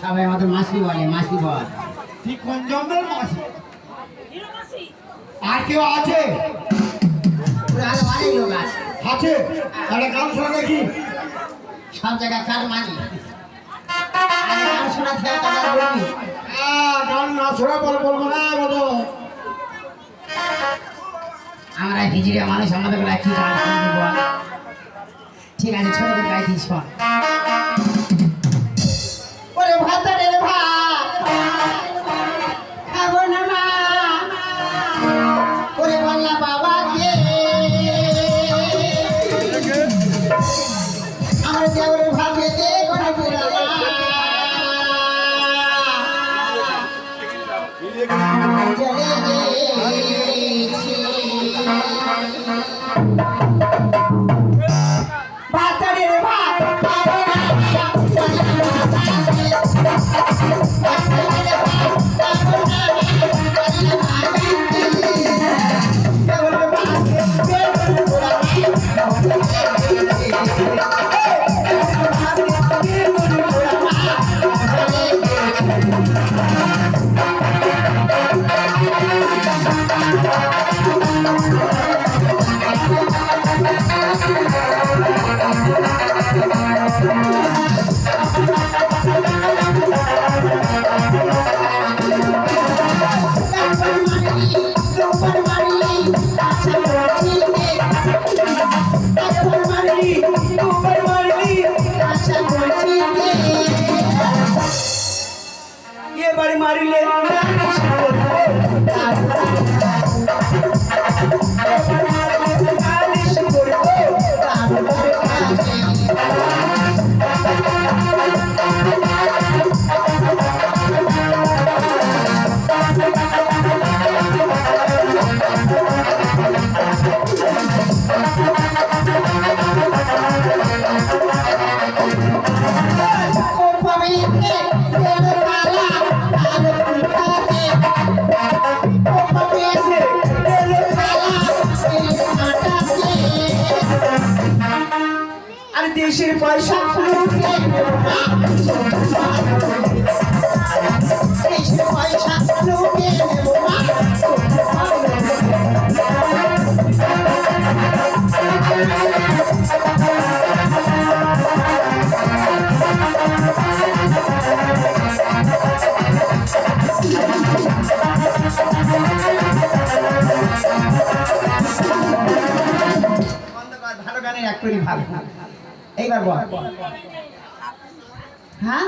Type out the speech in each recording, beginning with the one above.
সবাই আমাদের মাসি বলে, মাসি বল। ঠিক কোন জঙ্গল মাসি? আর কেউ আছে? অনেক লোক আছে। আছে? একটা গান শোনা দেখি। সব জায়গায় কার মানি গান শোনা গান না শোনা পরে বলবো না বলো। আমরা হিজড়িয়া মানুষ, আমাদের কি গান শুনবি বল? ঠিক আছে, ছোট করে গাই দিস। ওরে ভাতারের ভাত খাবো না মা, ওরে বললা বাবাকে আমার দেওরের ভাত খেতে কোনো বুড়া চলে গেছি। ভাতারের ভাত খাবো না এবারে মারিলে দেশের পয়সা দেশের পয়সা লুকিয়ে নেব না। ভালো গানের এক করি ভালো। এইবার বল। হ্যাঁ,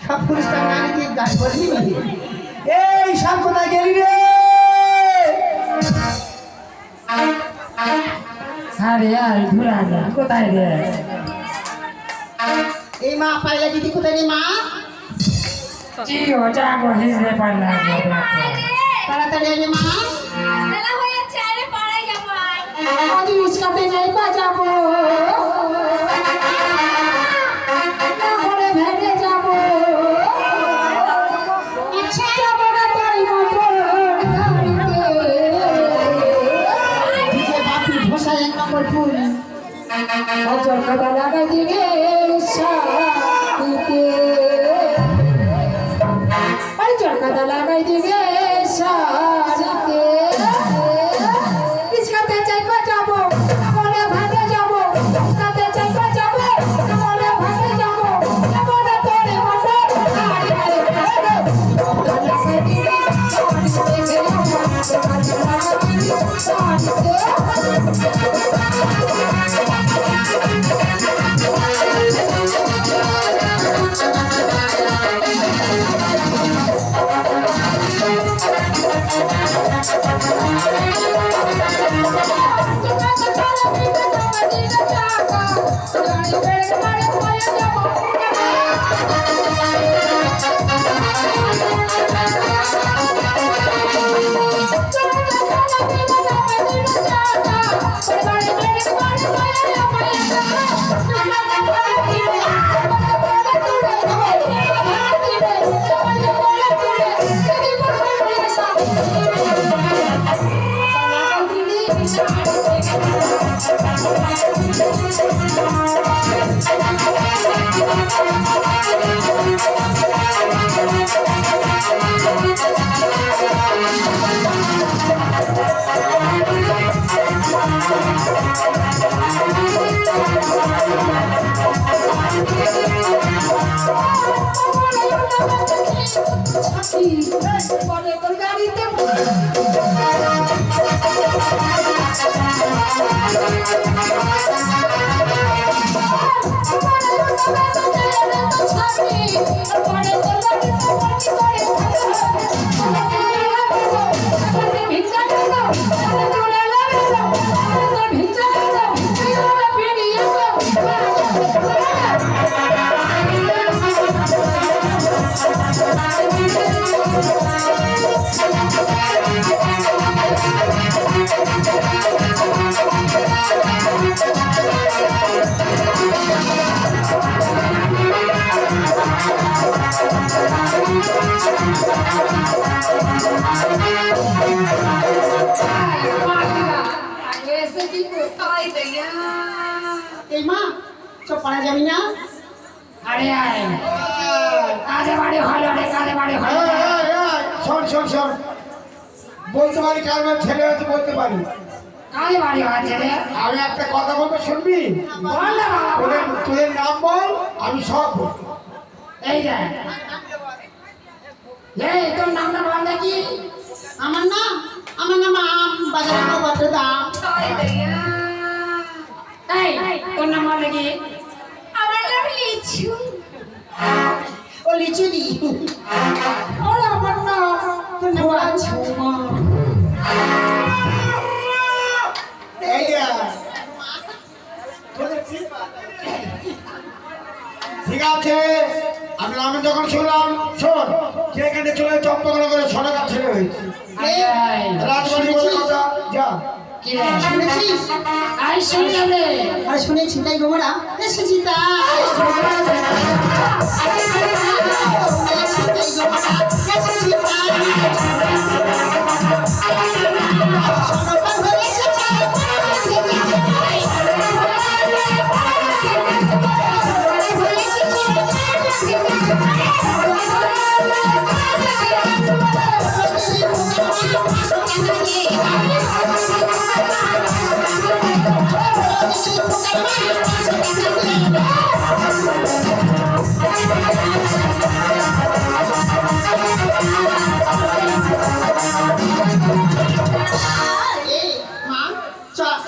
সব পুরস্কার না নিয়ে গান বলবি? এই সব কোথায় গেলি রে? আরে আরে ঘুরা না, কোথায় রে? এই মা পাইলা দিদি কোথায় রে মা? কি ও যাবো হিজড়ে পারলাম তাড়াতাড়ি রে মা। বেলা হয়েছে, আরে পাড়ায় যাবো। আজ রিস্কাতে যাই বা যাবো, না হলে ভেঙে যাবো। যাবো না তাই মতন যে বাপি ভোসা এক নম্বর ফুল অচল কথা লাগাই দিলে শান্তিতে, অচল কথা লাগাই দিলে শান্তিতে। রিস্কাতে যাই বা যাবো, বলে ভেঙে যাবো। রিস্কাতে যাই বা যাবো, বলে ভেঙে যাবো। যাবো না তোরে মতন লাগাই দিলে শান্তিতে, শান্তিতে। পরে তোর গাড়িতে এই মা চো পারা যাবি না আরে আরে কাজে বাড়ি হলো রে, কাজে বাড়ি হলো রে। শোন শোন শোন বলতে পারি কার নাম ছেলে হয়েছে বলতে পারি কাজে বাড়ি হচ্ছে রে। আমি একটা কথা বলবো শুনবি বল না বাবা, বল। তোদের নাম বল আমি সব বলবো। এই যে এই তোর নামটা বল দেখি। আমার নাম আম বাজারে কত দাম এই তোর নাম বল দেখি। আমার নাম লিচু। ও লিচু দি ওরে আমার নাম তোর নাম আছে এই ঠিক আছে আমি নামে যখন শুনলাম শোন যেখানে চলে চম্পকনা করে সরকার ছেলে হয়েছে এই, রাজবাড়ি বলে কথা যা কি রে? শুনেছিস আই শুনলাম রে। আর শুনেছি তাই গোমরা এসেছি তাই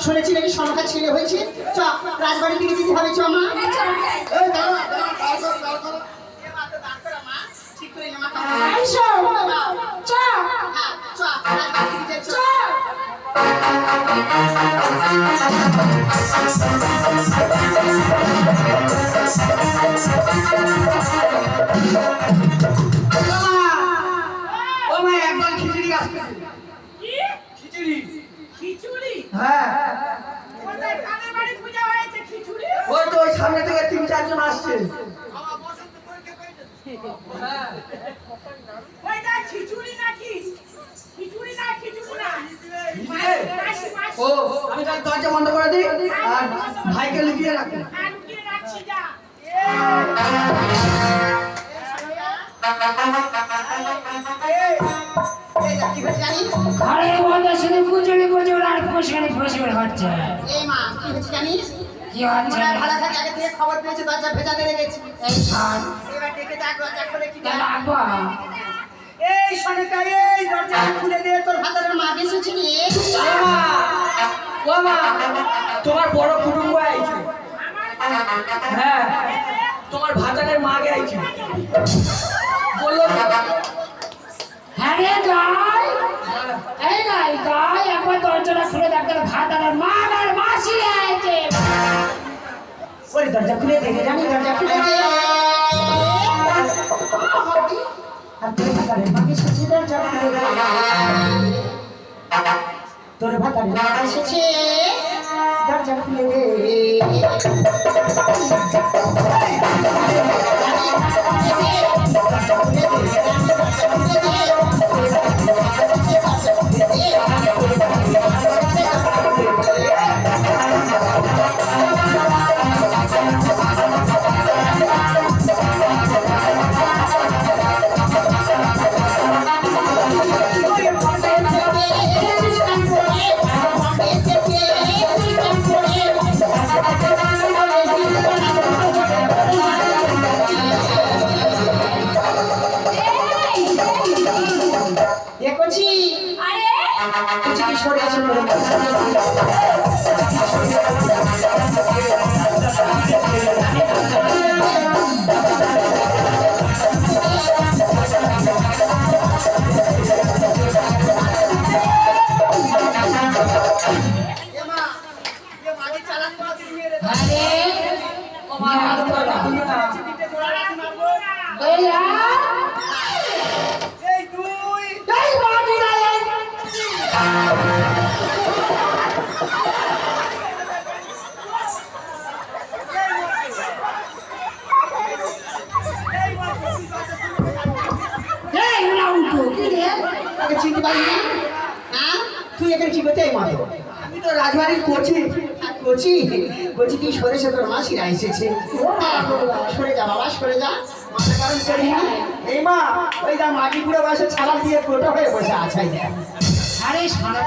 শুনেছি নাকি সনকার ছেলে হয়েছে চ রাজবাড়ি থেকে যেতে হবে চ মা এই দাঁড়া দাঁড়া ঠিক করে না মা আইসো চ চ রাজবাড়ি থেকে চ ও মা একদম খিচুড়ি আসছে খিচুড়ি খিচুড়ি হ্যাঁ কোথায় কানের বাড়ি পূজা হয়েছে খিচুড়ি ওই তো ওই সামনে থেকে 3-4 জন আসছে ওইটা খিচুড়ি নাকি খিচুড়ি না মাসি মাসি ও আমি তার দরজা বন্ধ করে দিই আর ভাইকে লুকিয়ে রাখি আনকে রাখছি যা এই যা কি হচ্ছে জানিস ঘরে বলতে শুধু পুজুরি পুজুর আর ফুসুরি ফুসুর হচ্ছে। এই মা কি হচ্ছে জানিস কি হচ্ছে? আমরা ভাড়া থাকে আগে থেকে খবর পেয়েছে দরজা ভেজা দিয়ে রেখেছি এই ছাড়, এবার ডেকে ডাক দরজা খুলে কি তাহলে আব্বা এই সনিকা এই দরজা খুলে দে তোর ভাতারের মা এসেছে রে ও মা তোমার বড় কুটুম্ব আইছে হ্যাঁ তোমার ভাতারের মা গে আইছে বললো হ্যাঁ রে গাই, এই গাই গাই একবার দরজাটা খুলে দেখ, তোর ভাত আর মা আর মাসি আছে। ওই দরজা খুলে দে জানি দরজা খুলে দে আর তোর ভাতারের মা এসেছে দরজা খুলে দে তোর ভাতারের মা এসেছে দরজা খুলে দে কিছু কি সরে আসে বলে আরে মার বলা বইয়া এই তুই এই বাড়ি না এই না উঠো কি রে তোকে চিনতে পারি না হ্যাঁ তুই এখানে কি করতে মারো আমি তো রাজবাড়ির কোচি কোচি তুই সরে তোর মাসিরা এসেছে সরে যা বাবা সরে যা মাথা কারণ করি না এই মা ওই যা মাটি পুরো বাসে ছালা দিয়ে কোটো হয়ে বসে আছে আরে সারা